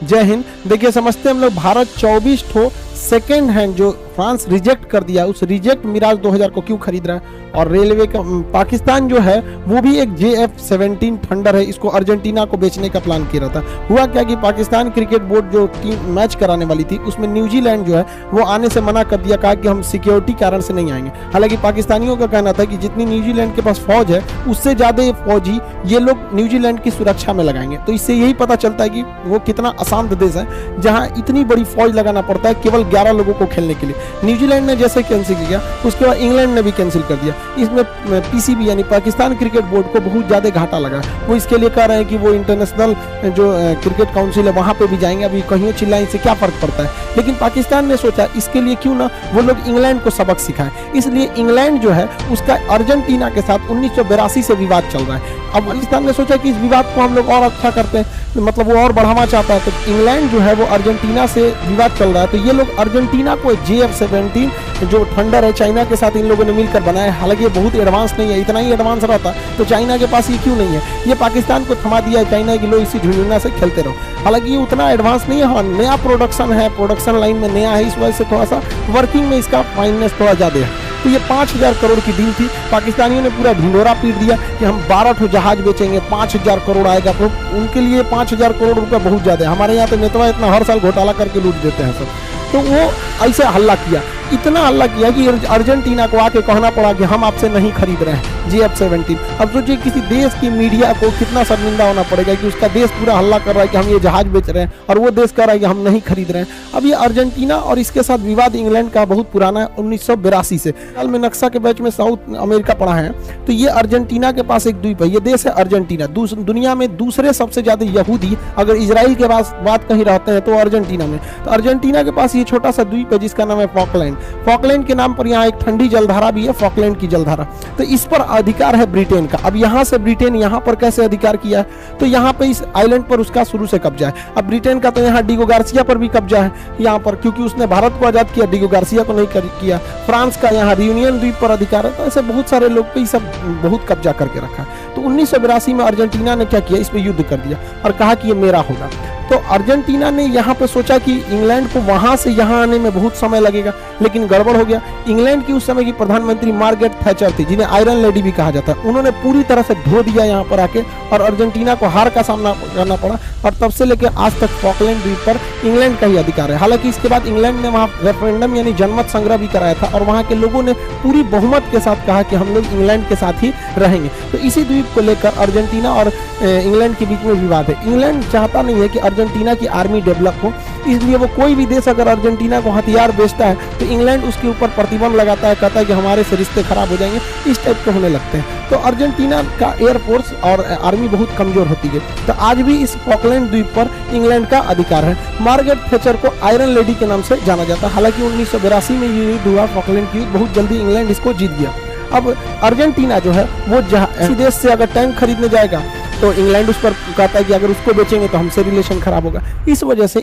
जय हिंद। देखिए समझते हम लोग, भारत 24 ठो सेकेंड हैंड जो फ्रांस रिजेक्ट कर दिया, उस रिजेक्ट मिराज 2000 को क्यों खरीद रहा है। और रेलवे का पाकिस्तान जो है वो भी एक JF-17 थंडर है, इसको अर्जेंटीना को बेचने का प्लान किया रहा था। हुआ क्या कि पाकिस्तान क्रिकेट बोर्ड जो टीम मैच कराने वाली थी उसमें न्यूजीलैंड जो है वो आने से मना कर दिया, कहा कि हम सिक्योरिटी कारण से नहीं आएंगे। हालांकि पाकिस्तानियों का कहना था कि जितनी न्यूजीलैंड के पास फौज है उससे ज्यादा ये फौजी ये लोग न्यूजीलैंड की सुरक्षा में लगाएंगे। तो इससे यही पता चलता है कि वो कितना अशांत देश है जहां इतनी बड़ी फौज लगाना पड़ता है केवल 11 लोगों को खेलने के लिए। न्यूजीलैंड ने जैसे कैंसिल किया उसके बाद इंग्लैंड ने भी कैंसिल कर दिया। इसमें PCB यानी पाकिस्तान क्रिकेट बोर्ड को बहुत ज्यादा घाटा लगा। वो इसके लिए कह रहे हैं कि वो इंटरनेशनल जो क्रिकेट काउंसिल है वहां पे भी जाएंगे, अभी कहीं चिल्लाएं से क्या फर्क पड़ता है। लेकिन पाकिस्तान ने सोचा इसके लिए क्यों ना वो लोग इंग्लैंड को सबक सिखाएं, इसलिए इंग्लैंड जो है उसका अर्जेंटीना के साथ 1982 से विवाद चल रहा है। अब पाकिस्तान ने सोचा कि इस विवाद को हम लोग और अच्छा करते हैं, मतलब वो और बढ़ावा चाहता है। तो इंग्लैंड जो है वो अर्जेंटीना से विवाद चल रहा है, तो ये लोग अर्जेंटीना को JF-17 जो थंडर है चाइना के साथ इन लोगों ने मिलकर बनाया। हालांकि ये बहुत एडवांस नहीं है, इतना ही एडवांस रहता तो चाइना के पास ये क्यों नहीं है। ये पाकिस्तान को थमा दिया है चाइना की, लो इसी झुंझुना से खेलते रहो। हालांकि ये उतना एडवांस नहीं है, हाँ नया प्रोडक्शन है, प्रोडक्शन लाइन में नया है, इस वजह से थोड़ा सा वर्किंग में इसका फाइननेस थोड़ा ज़्यादा है। तो ये 5000 करोड़ की डील थी। पाकिस्तानियों ने पूरा ढिंडोरा पीट दिया कि हम 12 ठो जहाज बेचेंगे, 5000 करोड़ आएगा। तो उनके लिए 5000 करोड़ रुपया बहुत ज़्यादा है। हमारे यहाँ तो नेता इतना हर साल घोटाला करके लूट देते हैं सब। तो वो ऐसे हल्ला किया, इतना हल्ला किया कि अर्जेंटीना को आके कहना पड़ा कि हम आपसे नहीं खरीद रहे हैं JF-17। अब सोचिए किसी देश की मीडिया को कितना शर्मिंदा होना पड़ेगा कि उसका देश पूरा हल्ला कर रहा है कि हम ये जहाज बेच रहे हैं और वो देश कह रहा है कि हम नहीं खरीद रहे हैं। अब ये अर्जेंटीना और इसके साथ विवाद इंग्लैंड का बहुत पुराना है, 1982 से। साल में नक्शा के बैच में साउथ अमेरिका पढ़ा है, तो ये अर्जेंटीना के पास एक द्वीप है, ये देश है अर्जेंटीना। दुनिया में दूसरे सबसे ज्यादा यहूदी अगर इजराइल के पास बात कहीं रहते हैं तो अर्जेंटीना में। तो अर्जेंटीना के पास ये छोटा सा द्वीप है जिसका नाम है फॉकलैंड। फॉकलैंड के नाम पर यहाँ एक ठंडी जलधारा भी है, फॉकलैंड की जलधारा। तो इस पर अधिकार है ब्रिटेन का। अब यहाँ से ब्रिटेन यहाँ पर कैसे अधिकार किया है, तो यहाँ पे इस आइलैंड पर उसका शुरू से कब्जा है। अब ब्रिटेन का तो यहाँ डिगो गार्सिया पर भी कब्जा है यहाँ पर, क्योंकि उसने भारत को आजाद किया, डिगो गार्सिया को नहीं किया। फ्रांस का यहाँ रियूनियन द्वीप पर अधिकार है। तो ऐसे बहुत सारे लोग पे सब बहुत कब्जा करके रखा है। तो 1982 में अर्जेंटीना ने क्या किया, इस पर युद्ध कर दिया और कहा कि ये मेरा होगा। तो अर्जेंटीना ने यहाँ पे सोचा कि इंग्लैंड को वहां से यहाँ आने में बहुत समय लगेगा, लेकिन गड़बड़ हो गया। इंग्लैंड की उस समय की प्रधानमंत्री मार्गरेट थैचर थी, जिन्हें आयरन लेडी भी कहा जाता है। उन्होंने पूरी तरह से ढो दिया यहाँ पर आके और अर्जेंटीना को हार का सामना करना पड़ा। और तब से लेकर आज तक फॉकलैंड द्वीप पर इंग्लैंड का ही अधिकार है। हालांकि इसके बाद इंग्लैंड ने वहाँ रेफरेंडम यानी जनमत संग्रह भी कराया था और वहाँ के लोगों ने पूरी बहुमत के साथ कहा कि हम लोग इंग्लैंड के साथ ही रहेंगे। तो इसी द्वीप को लेकर अर्जेंटीना और इंग्लैंड के बीच में विवाद है। इंग्लैंड चाहता नहीं है कि अर्जेंटीना की आर्मी डेवलप हो, इसलिए वो कोई भी देश अगर अर्जेंटीना को हथियार बेचता है तो इंग्लैंड उसके ऊपर प्रतिबंध लगाता है, कहता है कि हमारे से रिश्ते खराब हो जाएंगे, इस टाइप के होने लगते हैं। तो अर्जेंटीना का एयरफोर्स और आर्मी बहुत कमजोर होती है। तो आज भी इस फॉकलैंड द्वीप पर इंग्लैंड का अधिकार है। मार्गरेट थैचर को आयरन लेडी के नाम से जाना जाता है। हालांकि 1982 में ये युद्ध हुआ, फॉकलैंड की युद्ध, बहुत जल्दी इंग्लैंड इसको जीत गया। अब अर्जेंटीना जो है वो इसी देश से अगर टैंक खरीदने जाएगा तो इंग्लैंड उस पर कहता है कि अगर उसको बेचेंगे तो हमसे रिलेशन खराब होगा। इस वजह से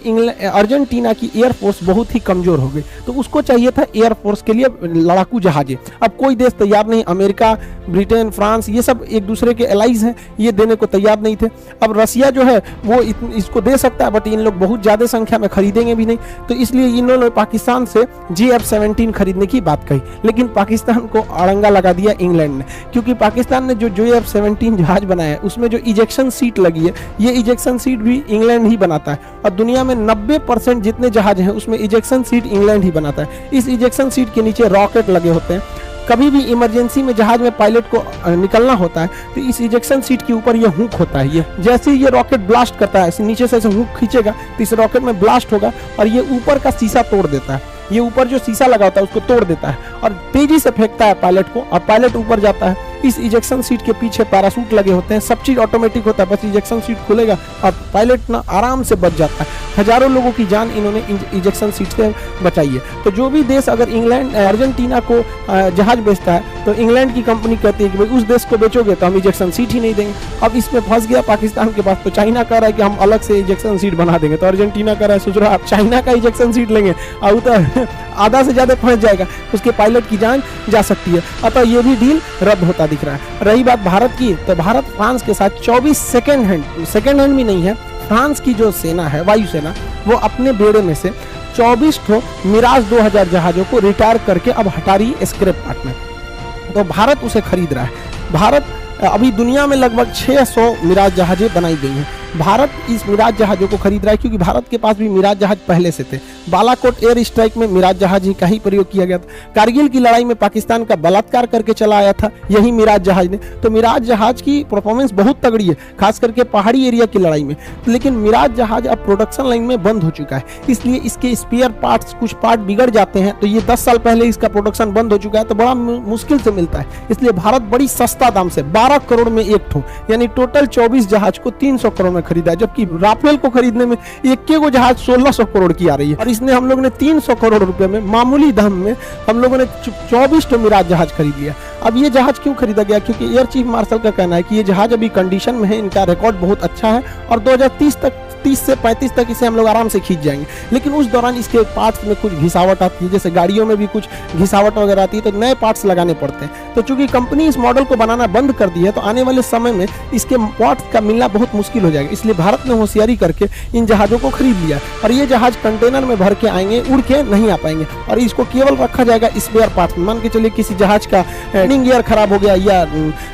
अर्जेंटीना की एयरफोर्स बहुत ही कमजोर हो गई। तो उसको चाहिए था एयरफोर्स के लिए लड़ाकू जहाजें। अब कोई देश तैयार नहीं, अमेरिका, ब्रिटेन, फ्रांस, ये सब एक दूसरे के एलाइज हैं, ये देने को तैयार नहीं थे। अब रसिया जो है वो इसको दे सकता है, बट इन लोग बहुत ज्यादा संख्या में खरीदेंगे भी नहीं। तो इसलिए इन्होंने पाकिस्तान से JF-17 खरीदने की बात कही, लेकिन पाकिस्तान को अड़ंगा लगा दिया इंग्लैंड ने, क्योंकि पाकिस्तान ने जो JF-17 जहाज बनाया है उसमें जो इजेक्शन सीट लगी है, ये इजेक्शन सीट भी इंग्लैंड ही बनाता है। और दुनिया में 90% जितने जहाज हैं उसमें इजेक्शन सीट इंग्लैंड ही बनाता है। इस इजेक्शन सीट के नीचे रॉकेट लगे होते हैं। कभी भी इमरजेंसी में जहाज में पायलट को निकलना होता है तो इस इजेक्शन सीट के ऊपर ये हुक होता है। ये जैसे ही ये रॉकेट ब्लास्ट करता है, नीचे से हुक खींचेगा तो इस रॉकेट में ब्लास्ट होगा और ये ऊपर का शीशा तोड़ देता है। ये ऊपर जो शीशा लगा होता है उसको तोड़ देता है और तेजी से फेंकता है पायलट को, और पायलट ऊपर जाता है। इस इजेक्शन सीट के पीछे पैराशूट लगे होते हैं, सब चीज ऑटोमेटिक होता है, बस इजेक्शन सीट खुलेगा और पायलट ना आराम से बच जाता है। हजारों लोगों की जान इन्होंने इजेक्शन सीट से बचाई है। तो जो भी देश अगर इंग्लैंड अर्जेंटीना को जहाज बेचता है तो इंग्लैंड की कंपनी कहती है कि भाई उस देश को बेचोगे तो हम इजेक्शन सीट ही नहीं देंगे। अब इसमें फंस गया पाकिस्तान के पास। तो चाइना कह रहा है कि हम अलग से इजेक्शन सीट बना देंगे, तो अर्जेंटीना कह रहा है सोच रहा है आप चाइना का इजेक्शन सीट लेंगे और तो आधा से ज्यादा फंस जाएगा, उसके पायलट की जान जा सकती है। अतः ये भी डील रद्द होता दिख रहा है। रही बात भारत की, तो भारत फ्रांस के साथ 24 सेकेंड हैंड भी नहीं है, फ्रांस की जो सेना है, वायुसेना, वो अपने बेड़े में से 24 ठो मिराज 2000 जहाजों को रिटायर करके अब हटा रही है स्क्रैप पार्ट में। तो भारत उसे खरीद रहा है। भारत अभी दुनिया में लगभग 600 मिराज जहाजें बनाई गई हैं। भारत इस मिराज जहाज़ों को खरीद रहा है क्योंकि भारत के पास भी मिराज जहाज पहले से थे। बालाकोट एयर स्ट्राइक में मिराज जहाज ही का ही प्रयोग किया गया था। कारगिल की लड़ाई में पाकिस्तान का बलात्कार करके चला आया था यही मिराज जहाज ने। तो मिराज जहाज की परफॉर्मेंस बहुत तगड़ी है, खास करके पहाड़ी एरिया की लड़ाई में। लेकिन मिराज जहाज अब प्रोडक्शन लाइन में बंद हो चुका है, इसलिए इसके स्पेयर पार्ट्स, कुछ पार्ट बिगड़ जाते हैं। तो ये 10 साल पहले इसका प्रोडक्शन बंद हो चुका है, तो बड़ा मुश्किल से मिलता है। इसलिए भारत बड़ी सस्ता दाम से 12 करोड़ में एक ठो, यानी टोटल 24 जहाज को 300 करोड़ में खरीदा है। जबकि राफेल को खरीदने में एक को जहाज 1600 करोड़ की आ रही है, और इसने हम लोग ने 300 करोड़ रुपए में मामूली दाम में हम लोगों ने 24 टो मिराज जहाज खरीद लिया। अब ये जहाज क्यों खरीदा गया? क्योंकि एयर चीफ मार्शल का कहना है कि ये जहाज अभी कंडीशन में है, इनका रिकॉर्ड बहुत अच्छा है और 2030 से 35 तक इसे हम लोग आराम से खींच जाएंगे। लेकिन उस दौरान इसके पार्ट्स में कुछ घिसावट आती है, जैसे गाड़ियों में भी कुछ घिसावट वगैरह आती है, तो नए पार्ट्स लगाने पड़ते हैं। तो चूंकि कंपनी इस मॉडल को बनाना बंद कर दी है, तो आने वाले समय में इसके पार्ट्स का मिलना बहुत मुश्किल हो जाएगा। इसलिए भारत ने होशियारी करके इन जहाज़ों को खरीद लिया, और ये जहाज कंटेनर में भर के आएंगे, उड़ के नहीं आ पाएंगे, और इसको केवल रखा जाएगा स्पेयर पार्ट्स में। मान के चलिए किसी जहाज का लैंडिंग गियर खराब हो गया या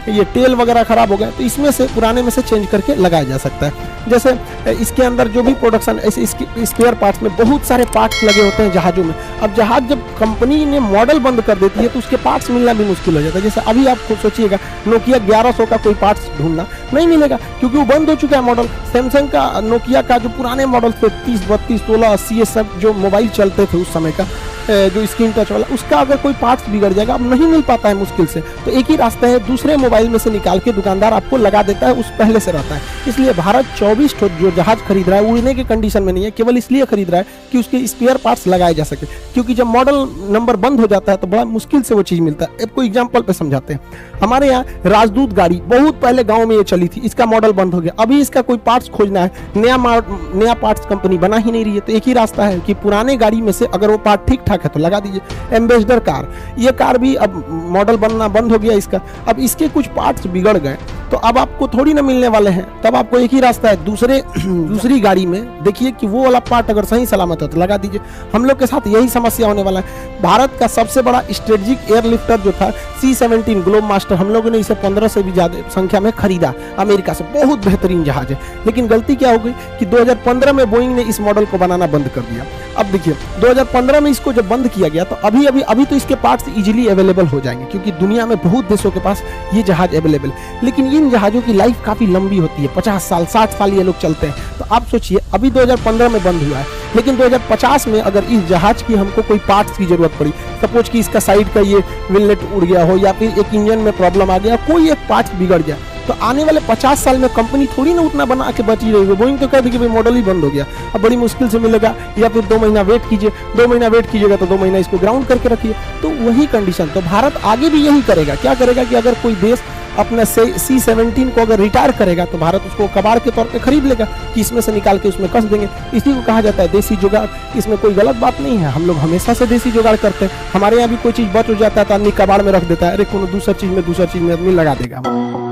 ये टेल वगैरह खराब हो गया, तो इसमें से पुराने में से चेंज करके लगाया जा सकता है। जैसे इसके अंदर जो भी प्रोडक्शन, ऐसे इसके स्पेयर पार्ट्स में बहुत सारे पार्ट्स लगे होते हैं जहाज़ों में। अब जहाज जब कंपनी ने मॉडल बंद कर देती है, तो उसके पार्ट्स मिलना भी मुश्किल हो जाता है। जैसे अभी आप खुद सोचिएगा, नोकिया 1100 का कोई पार्ट्स ढूंढना नहीं मिलेगा, क्योंकि वो बंद हो चुका है मॉडल। सैमसंग का, नोकिया का जो पुराने मॉडल थे 30, 32, 16, 80, ये सब जो मोबाइल चलते थे उस समय का, जो स्क्रीन टच वाला, उसका अगर कोई पार्ट्स बिगड़ जाएगा, अब नहीं मिल पाता है मुश्किल से। तो एक ही रास्ता है, दूसरे मोबाइल में से निकाल के दुकानदार आपको लगा देता है, उस पहले से रहता है। इसलिए भारत 24 जो जहाज खरीद रहा है, उड़ने के कंडीशन में नहीं है, केवल इसलिए खरीद रहा है कि उसके स्पेयर पार्ट्स लगाए जा सके। क्योंकि जब मॉडल नंबर बंद हो जाता है तो बड़ा मुश्किल से वो चीज़ मिलता है। आपको एग्जाम्पल पे समझाते हैं। हमारे यहाँ राजदूत गाड़ी बहुत पहले गाँव में ये चली थी, इसका मॉडल बंद हो गया। अभी इसका कोई पार्ट्स खोजना है, नया पार्ट्स कंपनी बना ही नहीं रही है, तो एक ही रास्ता है कि पुराने गाड़ी में से अगर वो पार्ट ठीक ठाक है तो लगा दीजिए। एम्बेसडर कार, ये कार भी अब मॉडल बनना बंद हो गया इसका। अब इसके कुछ पार्ट्स बिगड़ गए, तो अब आपको थोड़ी ना मिलने वाले हैं, तब आपको एक ही रास्ता है, दूसरी गाड़ी में देखिए कि वो वाला पार्ट अगर सही सलामत है तो लगा दीजिए। हम लोग के साथ यही समस्या होने वाला है। भारत का सबसे बड़ा स्ट्रेटेजिक एयरलिफ्टर जो था C-17 ग्लोब मास्टर, हम लोगों ने इसे 15 से भी ज्यादा संख्या में खरीदा अमेरिका से। बहुत बेहतरीन जहाज है, लेकिन गलती क्या हो गई कि 2015 में बोइंग ने इस मॉडल को बनाना बंद कर दिया। अब देखिए 2015 में इसको जब बंद किया गया, तो अभी तो इसके पार्ट्स इजीली अवेलेबल हो जाएंगे, क्योंकि दुनिया में बहुत देशों के पास ये जहाज अवेलेबल। लेकिन इन जहाजों की लाइफ काफी लंबी होती है, 50 साल 60 साल ये लोग चलते हैं। तो आप सोचिए, अभी 2015 में बंद हुआ है, लेकिन 2050 में अगर इस जहाज की हमको कोई पार्ट्स की जरूरत पड़ी, सपोज कि इसका साइड का ये विंगलेट उड़ गया हो, या फिर एक इंजन में प्रॉब्लम आ गया, कोई एक पार्ट्स बिगड़ गया, तो आने वाले 50 साल में कंपनी थोड़ी ना उतना बना के बची रहेगी। बोइंग तो कह दी कि भाई मॉडल ही बंद हो गया, अब बड़ी मुश्किल से मिलेगा, या फिर 2 महीना वेट कीजिए। 2 महीना वेट कीजिएगा तो 2 महीना इसको ग्राउंड करके रखिए। तो वही कंडीशन, तो भारत आगे भी यही करेगा। क्या करेगा कि अगर कोई देश अपना C-17 को अगर रिटायर करेगा, तो भारत उसको कबाड़ के तौर पे खरीद लेगा कि इसमें से निकाल के उसमें कस देंगे। इसी को कहा जाता है देसी जुगाड़। इसमें कोई गलत बात नहीं है, हम लोग हमेशा से देसी जुगाड़ करते हैं। हमारे यहाँ भी कोई चीज़ बच हो जाता है तो आदमी कबाड़ में रख देता है, अरे कोनो दूसरा चीज़ में आदमी लगा देगा।